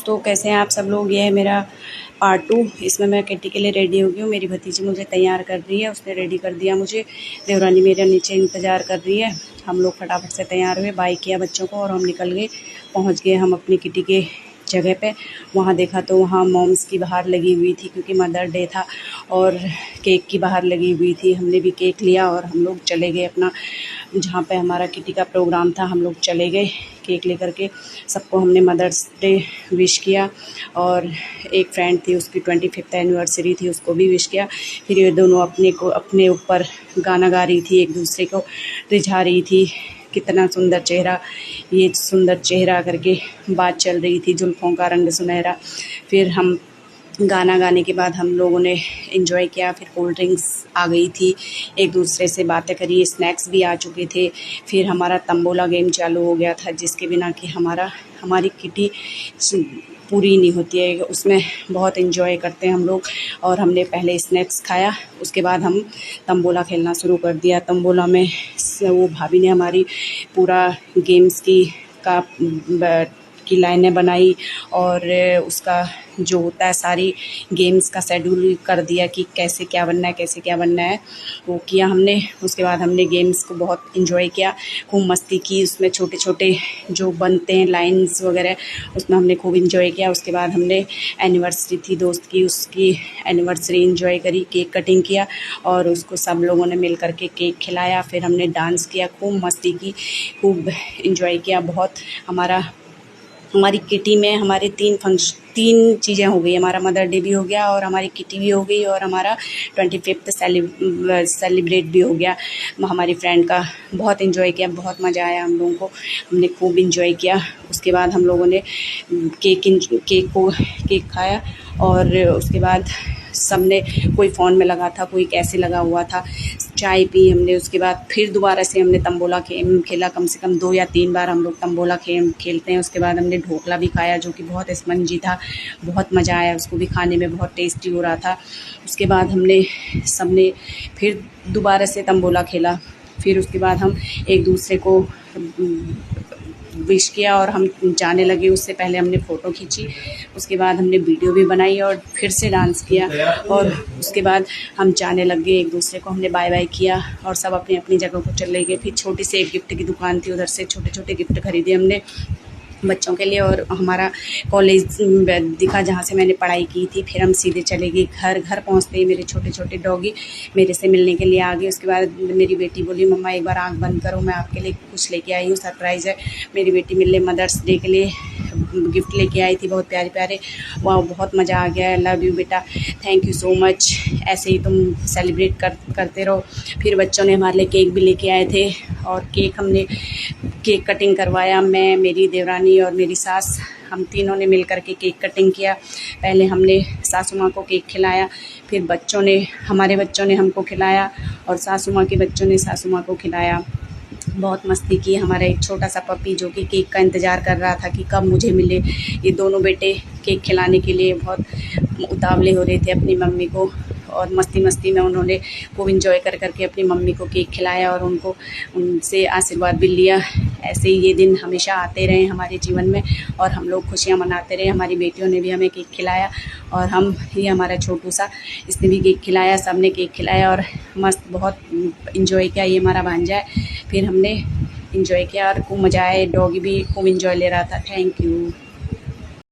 तो कैसे हैं आप सब लोग। ये है मेरा पार्ट 2। इसमें मैं किट्टी के लिए रेडी हो गई हूँ। मेरी भतीजी मुझे तैयार कर रही है, उसने रेडी कर दिया मुझे। देवरानी मेरे नीचे इंतज़ार कर रही है। हम लोग फटाफट से तैयार हुए, बाय किया बच्चों को और हम निकल गए। पहुँच गए हम अपनी किट्टी के जगह पे। वहाँ देखा तो वहाँ मॉम्स की बाहर लगी हुई थी क्योंकि मदर डे था और केक की बाहर लगी हुई थी। हमने भी केक लिया और हम लोग चले गए अपना जहाँ पे हमारा किट्टी का प्रोग्राम था। हम लोग चले गए केक लेकर के। सबको हमने मदर्स डे विश किया और एक फ्रेंड थी, उसकी 25th एनिवर्सरी थी, उसको भी विश किया। फिर ये दोनों अपने ऊपर गाना गा रही थी, एक दूसरे को रिझा रही थी। कितना सुंदर चेहरा, ये सुंदर चेहरा करके बात चल रही थी, जुल्फ़ों का रंग सुनहरा। फिर हम गाना गाने के बाद हम लोगों ने एंजॉय किया। फिर कोल्ड ड्रिंक्स आ गई थी, एक दूसरे से बातें करी, स्नैक्स भी आ चुके थे। फिर हमारा तंबोला गेम चालू हो गया था, जिसके बिना कि हमारी किटी पूरी नहीं होती है। उसमें बहुत एंजॉय करते हैं हम लोग। और हमने पहले स्नैक्स खाया, उसके बाद हम तंबोला खेलना शुरू कर दिया। तंबोला में वो भाभी ने हमारी पूरा गेम्स की लाइनें बनाई और उसका जो होता है सारी गेम्स का शेड्यूल कर दिया कि कैसे क्या बनना है वो किया हमने। उसके बाद हमने गेम्स को बहुत एंजॉय किया, खूब मस्ती की। उसमें छोटे छोटे जो बनते हैं लाइंस वगैरह, उसमें हमने खूब एंजॉय किया। उसके बाद हमने एनिवर्सरी थी दोस्त की, उसकी एनिवर्सरी एंजॉय करी, केक कटिंग किया और उसको सब लोगों ने मिल कर के केक खिलाया। फिर हमने डांस किया, खूब मस्ती की, खूब एंजॉय किया। बहुत हमारी किटी में हमारे तीन चीज़ें हो गई। हमारा मदर डे भी हो गया और हमारी किटी भी हो गई और हमारा 25th सेलिब्रेट भी हो गया। हमारी फ्रेंड का बहुत एंजॉय किया, बहुत मज़ा आया हम लोगों को, हमने खूब एंजॉय किया। उसके बाद हम लोगों ने केक खाया और उसके बाद सबने, कोई फ़ोन में लगा था, कोई कैसे लगा हुआ था, चाय पी हमने। उसके बाद फिर दोबारा से हमने तंबोला खेला। कम से कम 2 या 3 बार हम लोग तंबोला खेलते हैं। उसके बाद हमने ढोकला भी खाया जो कि बहुत स्पंजी था, बहुत मज़ा आया उसको भी खाने में, बहुत टेस्टी हो रहा था। उसके बाद हमने सबने फिर दोबारा से तंबोला खेला। फिर उसके बाद हम एक दूसरे को विश किया और हम जाने लगे। उससे पहले हमने फ़ोटो खींची, उसके बाद हमने वीडियो भी बनाई और फिर से डांस किया और उसके बाद हम जाने लग गए। एक दूसरे को हमने बाय बाय किया और सब अपनी अपनी जगह को चले गए। फिर छोटी सी एक गिफ्ट की दुकान थी, उधर से छोटे छोटे गिफ्ट खरीदे हमने बच्चों के लिए और हमारा कॉलेज दिखा जहाँ से मैंने पढ़ाई की थी। फिर हम सीधे चले गए घर पहुँचते ही मेरे छोटे छोटे डॉगी मेरे से मिलने के लिए आ गए। उसके बाद मेरी बेटी बोली, मम्मा एक बार आँख बंद करो, मैं आपके लिए कुछ लेके आई हूँ, सरप्राइज़ है। मेरी बेटी मेरे लिए मदर्स डे के लिए गिफ्ट लेके आई थी, बहुत प्यारे प्यारे। वाह, बहुत मज़ा आ गया। लव यू बेटा, थैंक यू सो मच, ऐसे ही तुम सेलिब्रेट करते रहो। फिर बच्चों ने हमारे लिए केक भी लेके आए थे और हमने केक कटिंग करवाया। मैं, मेरी देवरानी और मेरी सास, हम तीनों ने मिल कर के केक कटिंग किया। पहले हमने सासू माँ को केक खिलाया, फिर हमारे बच्चों ने हमको खिलाया और सासू माँ के बच्चों ने सासू माँ को खिलाया। बहुत मस्ती की। हमारा एक छोटा सा पपी जो कि केक का इंतज़ार कर रहा था कि कब मुझे मिले। ये दोनों बेटे केक खिलाने के लिए बहुत उतावले हो रहे थे अपनी मम्मी को और मस्ती में उन्होंने खूब एंजॉय कर के अपनी मम्मी को केक खिलाया और उनसे आशीर्वाद भी लिया। ऐसे ही ये दिन हमेशा आते रहे हमारे जीवन में और हम लोग खुशियाँ मनाते रहे। हमारी बेटियों ने भी हमें केक खिलाया और ये हमारा छोटू सा, इसने भी केक खिलाया, सब ने केक खिलाया और मस्त बहुत एंजॉय किया। ये हमारा भांजा है। फिर हमने एंजॉय किया और खूब मज़ा आया। डॉगी भी खूब एंजॉय ले रहा था। Thank you.